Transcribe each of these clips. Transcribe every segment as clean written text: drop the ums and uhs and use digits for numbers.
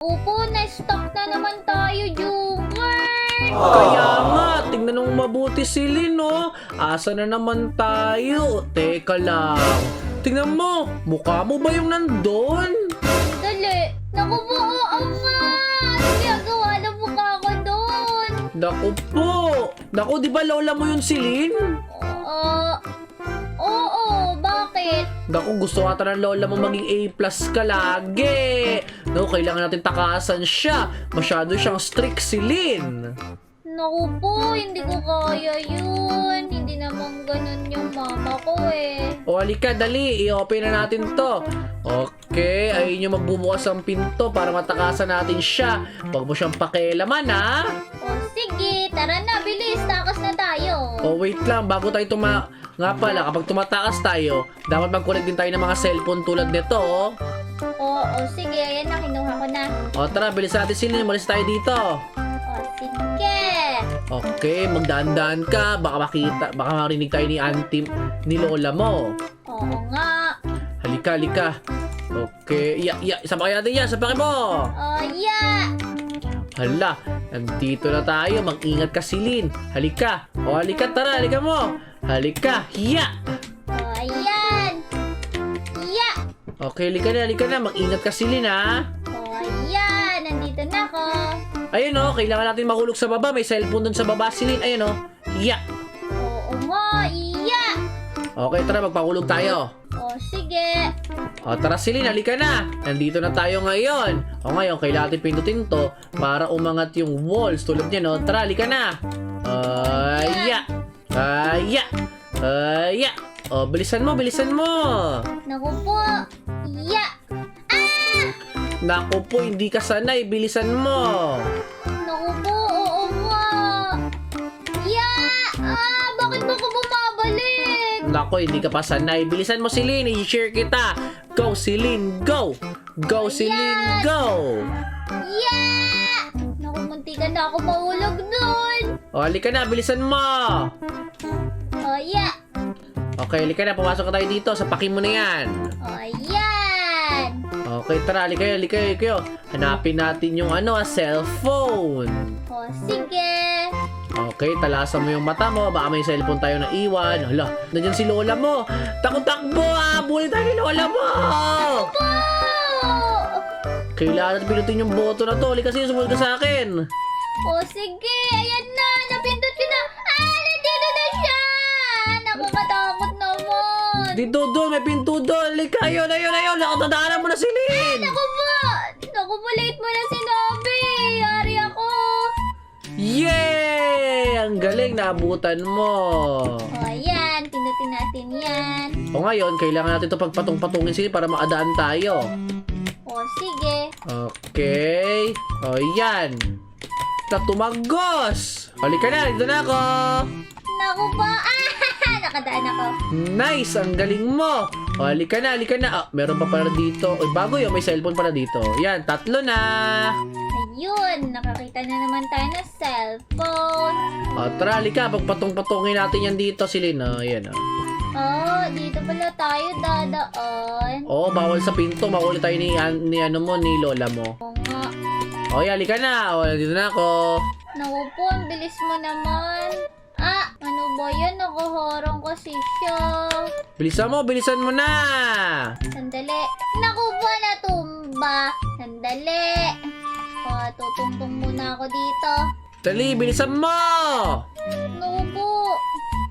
Opo, na-stuck na naman tayo, Joker. Kaya nga, tingnan mo mabuti si Lynn, no? Asa na naman tayo? Teka lang. Tingnan mo, mukha mo ba yung nandun? Dali. Naku po, oo nga. Ano ginagawa ng mukha ko doon? Naku po. Naku, di ba lola mo yun si Lynn? Oo, bakit? Naku, gusto ata ng lola mo maging A+ ka lagi. No, kailangan natin takasan siya. Masyado siyang strict si Lynn. Naku po, hindi ko kaya yun. Hindi naman ganun yung mama ko eh. O, halika, dali. I-open na natin to. Okay, ayun yung magbubukas ang pinto para matakasan natin siya. Huwag mo siyang pakialaman, ha? O sige, tara na, bilis. Takas na tayo. O, wait lang. Bago tayo Nga pala, kapag tumatakas tayo, dapat mag-connect din tayo ng mga cellphone tulad nito, oh. Oo, sige. Ayan na, kinuha ko na. O, tara, bilis natin sila. Malis tayo dito. O sige. Okay, magdaan-daan ka. Baka marinig tayo ni auntie, ni lola mo. Oo nga. Halika, halika. Okay, sabakay natin yan. Sabakay mo. O yeah. Hala, nandito na tayo. Mag-ingat ka, Silin. Halika. O, halika, tara. Halika mo. Halika. Hiya. O ayan. Yeah. Okay, halika na, halika na. Mag-ingat ka, Silin, ha? O ayan. Nandito na ako. Ayun, o. Kailangan natin mahulog sa baba. May cellphone dun sa baba, Silin. Ayun, o. Hiya. Oo nga. Yeah. Okay, tara. Magpahulog tayo. O sige. O, tara, Silin. Halika na. Nandito na tayo ngayon. O, ngayon, kailangan natin pindutin to para umangat yung walls. Tulad niya, no? Tara, halika na. Aya. Aya. Aya. O, bilisan mo, bilisan mo. Naku po. Yeah. Naku po, hindi ka sanay. Bilisan mo. Naku po. Oo nga. Yeah. Bakit ba ako bumabalik? Naku, hindi ka pa sanay. Bilisan mo, Silin. I-share kita. Go, Silin. Go. Go, Silin. Go. Yeah. Naku, muntikan na ako mahulog doon. O, halika na. Bilisan mo. O yeah. Okay, halika na. Pumasok ka tayo dito. Sapakin mo na yan. O yan. Okay, tara. Halika kayo, halika kayo. Hanapin natin yung cellphone. O sige. Okay, talasan mo yung mata mo. Baka may cellphone tayo na iwan. Hala, nandiyan si lola mo. Takbo-takbo, habulin tayo ni lola mo. Po. Kailangan natin pinutin yung boto na to. Halika, sumunod ka sa akin. O sige. Ayan na. Napindot ko na. Nandito na siya. Nakakatakot naman. Dito doon, may pinto doon. Halika, ayun. Nakatadaanan mo na si Lynn. Naku po. Naku po. Late mo na sinabi. Yari ako. Yay! Ang galing, naabutan mo. O ayan. Pindutin natin yan. O ngayon, kailangan natin ito pagpatong-patungin sila para maadaan tayo. O sige. Okay. O yan. Tumagos. Halika na, dito na ako. Naku po. Nakadaan ako. Nice, ang galing mo. O, halika na, halika na. Meron pa pala dito. Oy, bago yun, may cellphone pala dito. Yan, 3 na. Ayun. Nakakita na naman tayo ng cellphone. O, tara, halika. Pagpatong-patungin natin yan dito, Silin. O, yan. Oh, dito pala tayo dadaan. O, bawal sa pinto. Mahuli tayo ni lola mo. Oo nga. O, yan, halika na. O, dito na ako. Naku po, ang bilis mo naman. Ano ba yan? Nakaharang kasi siya. Bilisan mo na. Sandali. Naku po, natumba. Sandali. Tutungtong muna ako dito. Dali, bilisan mo. Naku po.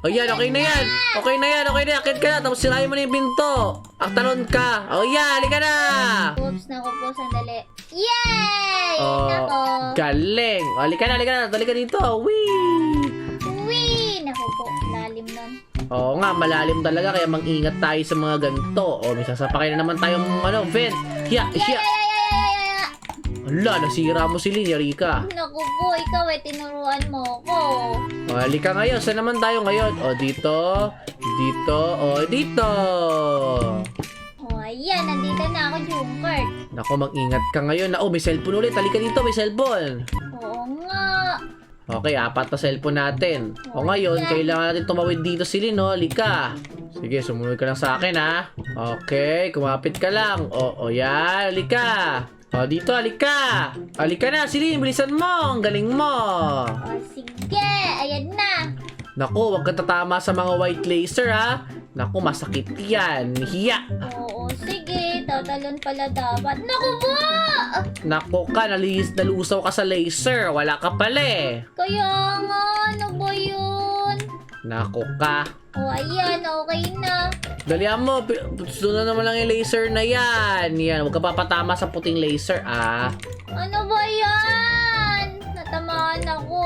O yan, okay na yan. Okay na yan. Akit ka na. Tapos sirahin mo na yung pinto. Aktalon ka. O yan, halika na. Oops, naku po, sandali. Yay! Oh, Nako. galing. O, halika na. Halika dito. Wee! Wee! Naku po, lalim nun. Oo nga, malalim talaga. Kaya mag-ingat tayo sa mga ganito. O, may sasapakay na naman tayong vent. Hiya. Ala, nasira mo si Lynn, yari ka. Naku po, ikaw tinuruan mo ko. O, halika ngayon. Saan naman tayo ngayon? O, dito. Dito. O, dito. Ayan, nandito na ako, Junker. Nako, mag-ingat ka ngayon. May cellphone ulit. Halika dito, may cellphone. Oo nga. Okay, 4 na cellphone natin. O ngayon, kailangan natin tumawid dito si Lynn, no? Halika. Sige, sumunod ka lang sa akin, ha? Okay, kumapit ka lang. O yan, halika. O, dito, halika. Halika na, Celine, bilisan mo. Ang galing mo. O, sige. Ayan na. Naku, huwag ka tatama sa mga white laser, ha? Naku, masakit yan. Hiya. Oo, sige. Tatalon pala dapat. Naku po! Naku ka, nalusaw ka sa laser. Wala ka pala eh. Kaya nga, ano ba yun? Naku ka. O, ayan. Okay na. Dalihan mo, sunod naman lang yung laser na yan. Yan, huwag ka papatama sa puting laser, ah. Ano ba yan? Natamaan ako.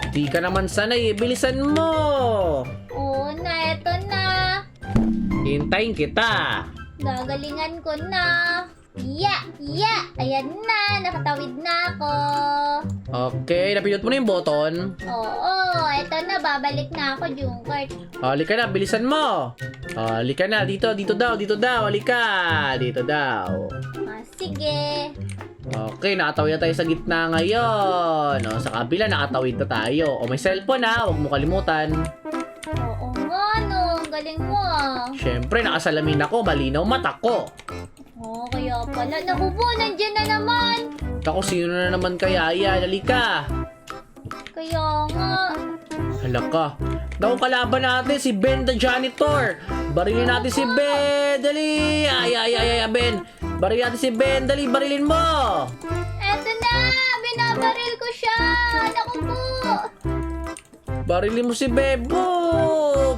Di ka naman sanay, bilisan mo. Oo na, eto na. Hintayin kita. Gagalingan ko na. Ayan na, nakatawid na ako. Okay, napindot mo na yung button. Oo, eto na, babalik na ako, Junkert. Halika na, bilisan mo. Halika na, dito daw, halika. Dito daw. Ah, sige. Okay, nakatawid na tayo sa gitna ngayon. O, sa kabila, nakatawid na tayo. O, may cellphone ha, huwag mo kalimutan. Oo nga, no. Ang galing mo, ah. Siyempre, nakasalamin ako, malinaw mata ko. Oo, kaya pala. Naku po, nandyan na naman. Ako, sino na naman kaya yan? Halika. Kaya nga. Hala ka. Naku, kalaban natin si Ben the Janitor. Barilin natin si Ben. Dali. Ay, Ben. Barilin natin si Ben. Dali, barilin mo. Eto na, binabaril ko siya. Naku po. Barilin mo si Bebo.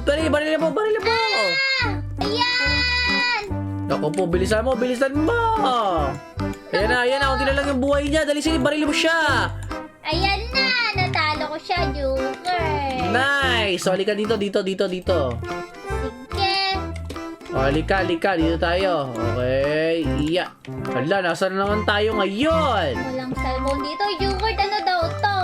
Dali, barilin mo. Ah, ayan. Naku po, bilisan mo. Ayan na. Unti na lang yung buhay niya. Dali, sige, barilin mo siya. Ayan na, natalo ko siya, Joker. Nice. So, halika dito. Sige. O, halika. Dito tayo. Okay. Iya. Hala, nasaan na naman tayo ngayon? Walang cellphone dito, Joker. Ano daw to?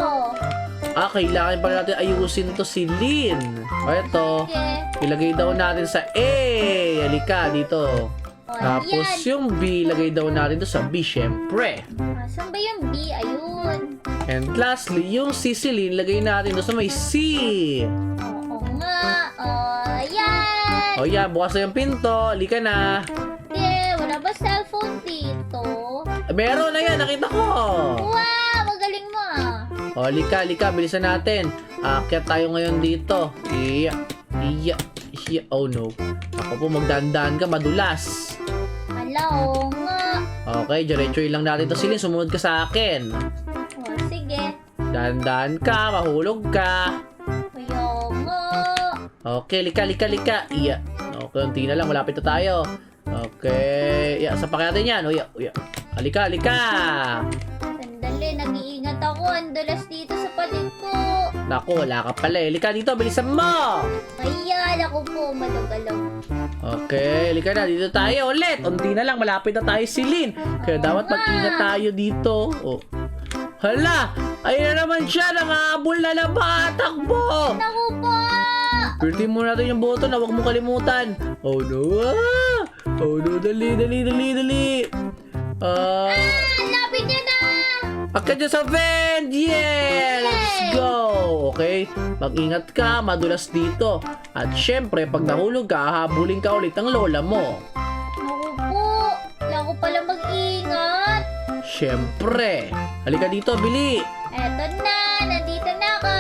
Kailangan pala natin ayusin to si Lynn. O, eto. Sige. Ilagay daw natin sa A. Halika, dito. O, Tapos ayan. yung B, ilagay daw natin to sa B, syempre. Saan ba yung B? Ayun. And lastly, yung C, si Lynn, ilagay natin to sa may C. Oo nga. Ayan. O, yan, bukas na yung pinto. Halika na. Wala ba cellphone dito? Meron na yan, nakita ko. Wow, magaling mo, ah. O, halika, bilisan natin. Aakyat tayo ngayon dito. Iya. Oh no. Ako po, magdandaan ka, madulas. Hala, oo nga. Okay, diretsuin lang natin to, Silin. Sumunod ka sa akin. O, sige. Dandaan ka, mahulog ka. Kaya nga. Okay, lika. Iya. Okay, unti na lang, malapit na tayo. Okay. Iya, sapakin natin yan. O, iya. Halika. Sandali, nag-iingat ako. Ang dulas dito sa palig ko. Naku, wala ka pala eh. Lika dito, bilisan mo. Ayan, ako po, malugalaw. Okay, lika na. Dito tayo ulit. Unti na lang, malapit na tayo, Silin. Kaya dapat mag-ingat tayo dito. Oh. Hala, ayun na naman siya. Nangahabol na takbo. Naku po! Pilitin mo natin yung button na huwag mo kalimutan. Oh no. Oh no, dali. Lapit niya na! Akit niya sa vent! Yeah! Let's go! Okay? Mag-ingat ka, madulas dito. At syempre, pag nahulog ka, habulin ka ulit ang lola mo. Naku po! Wala ko pala mag-ingat. Syempre. Halika dito, Bili. Eto na, nandito na ako.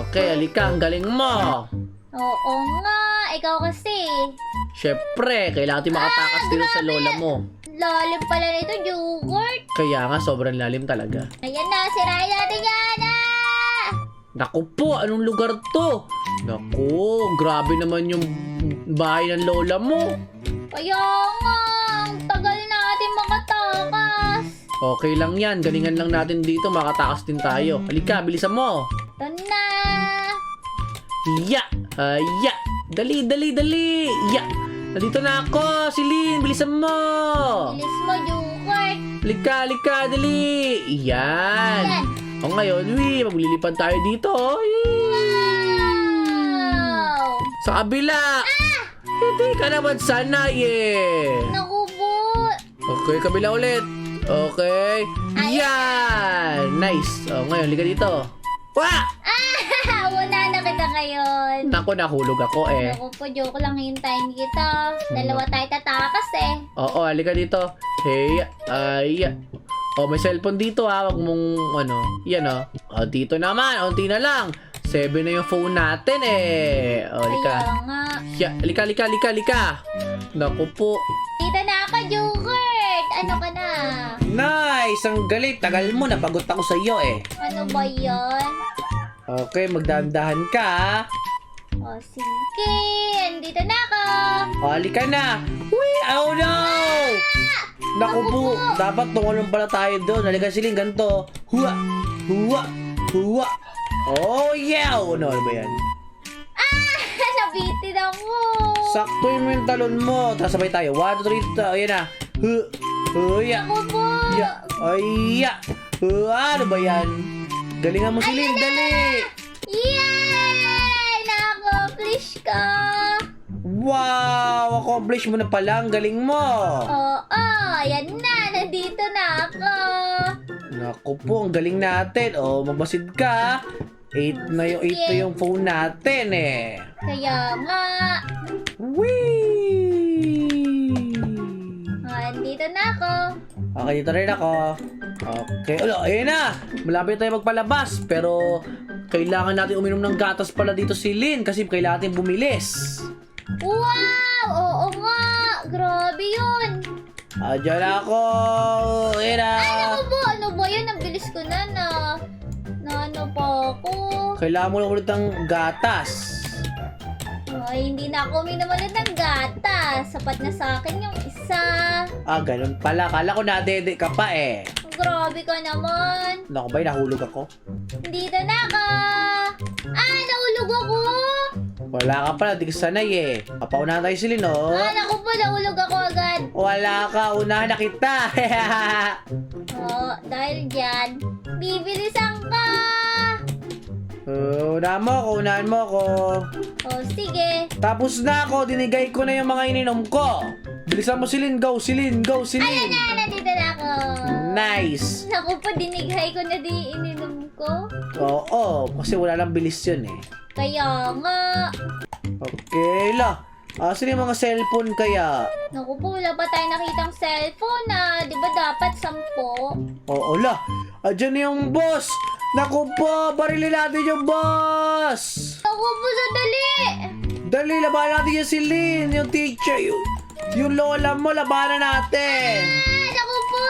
Okay, halika. Ang galing mo. Oo nga, ikaw kasi. Syempre, kailangan natin makatakas dito sa lola mo. Lalim pala nito, Jugurt. Kaya nga, sobrang lalim talaga. Ayan na, sirayan natin yan. Naku po, anong lugar to? Naku, grabe naman yung bahay ng lola mo. Kaya nga, ang tagal natin makatakas. Okay lang yan, galingan lang natin dito, makatakas din tayo. Halika, bilisan mo. Ito na. Ya! Dali! Ya! Nandito na ako! Silin, bilisan mo! Bilis mo, Jugurt. Halika, dali! Yan! Yan. O ngayon, maglilipad tayo dito. Wow! Sa kabila! Hindi ka naman sanay eh! Naku po. Okay, kabila ulit. Okay. Yan! Nice. O ngayon, halika dito. Wah! Unahan na kita ngayon. Naku, nahulog ako eh. Naku po, joke lang, hintayin kita. Dalawa tayo tatakas eh. Oo, halika dito. Hey, ay. Oh, may cellphone dito ha. Wag mong, yan oh. Dito naman, unti na lang. 7 na yung phone natin eh. Oh, halika. Kaya nga. Yeah, halika. Naku po. Dito na ako, Jokert. Ano ka na? Nice! Ang galit. Tagal mo, napagod ako sa iyo eh. Ano ba yan? Okay, magdahan-dahan ka ha. O, sige. Andito na ako. Oh, halika na. Uy, oh no! Naku po, dapat tungulong pala tayo doon. Halika siling, ganito. Huwa! Oh yeah! Ano ba yan? Nabitin ako. Saktuin mo yung talon mo. Tapos sabay tayo. 1, 2, 3, ayan na. Huya! Ako po. Ya! Ay! Ano ba yan? Galingan mo siling, dali! Yay! Na-accomplish ko. Wow! Accomplish mo na pala. Ang galing mo! Oo, ayan na. Nandito na ako. Naku po, ang galing natin. Oh, magbasid ka. 8 na yung phone natin eh. Kaya nga. Whee! Andito na ako. Okay, dito rin ako. Okay, ayun na. Malapit tayo magpalabas. Pero, kailangan natin uminom ng gatas pala dito si Lynn kasi kailangan natin bumilis. Wow! Oo nga. Grabe yun. Diyan ako. Ayun na. Ay, naku po. Ano ba yun? Ang bilis ko na ano pa ako. Kailangan mo lang ulit ng gatas. Ay, hindi na ako uminom ulit ng gatas. Sapat na sa akin yung isa. Ganun pala. Kala ko nadede ka pa eh. Grabe ka naman. Naku ba, nahulog ako? Dito na ako. Nahulog ako. Wala ka pala, di ka sanay eh. Papaunahan tayo si Lynn, oh. Naku po, nahulog ako agad. Wala ka, unahan na kita. Dahil dyan, bibilisan ka. Unahan mo ako. Sige. Tapos na ako, dinigay ko na yung mga ininom ko. Bilisan mo si Lynn, go, si Lynn. Ayan na, nandito na ako. Nice. Naku po, dinighay ko na di ininom ko. Oo, kasi wala lang bilis yun eh. Kaya nga. Okay la. Saan yung mga cellphone kaya? Naku po, wala pa tayo nakitang cellphone Di ba dapat 10? Oo la. Diyan na yung boss. Naku po, barilin natin yung boss. Naku po, sadali. Dali, labanan natin yung si Lynn, yung teacher, yung lola mo, labanan natin. Naku po,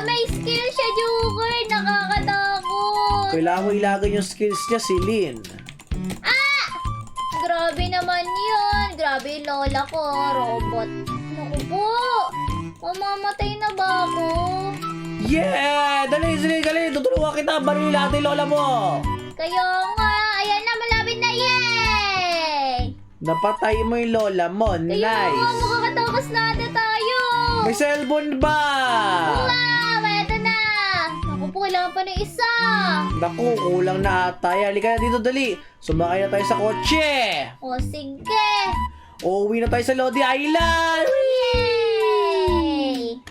may skill siya, Joker. Nakakatakot. Kailangan mo ilagay yung skills niya si Lynn. Grabe naman yun. Grabe yung lola ko, robot. Naku po, mamamatay na ba ako? Yeah! Dali, tutulungan kita, barilin natin lola mo. Kaya nga, ayan na, malapit na, yay! Napatay mo yung lola mo, Kaya nga, nice. makakatakas na ata tayo. May cellphone ba? Wow, eto na. Naku po, kailangan pa ng isa. Naku, kulang na ata. Halika na dito, dali. Sumakay na tayo sa kotse. Sige. Uuwi na tayo sa Lodi Island.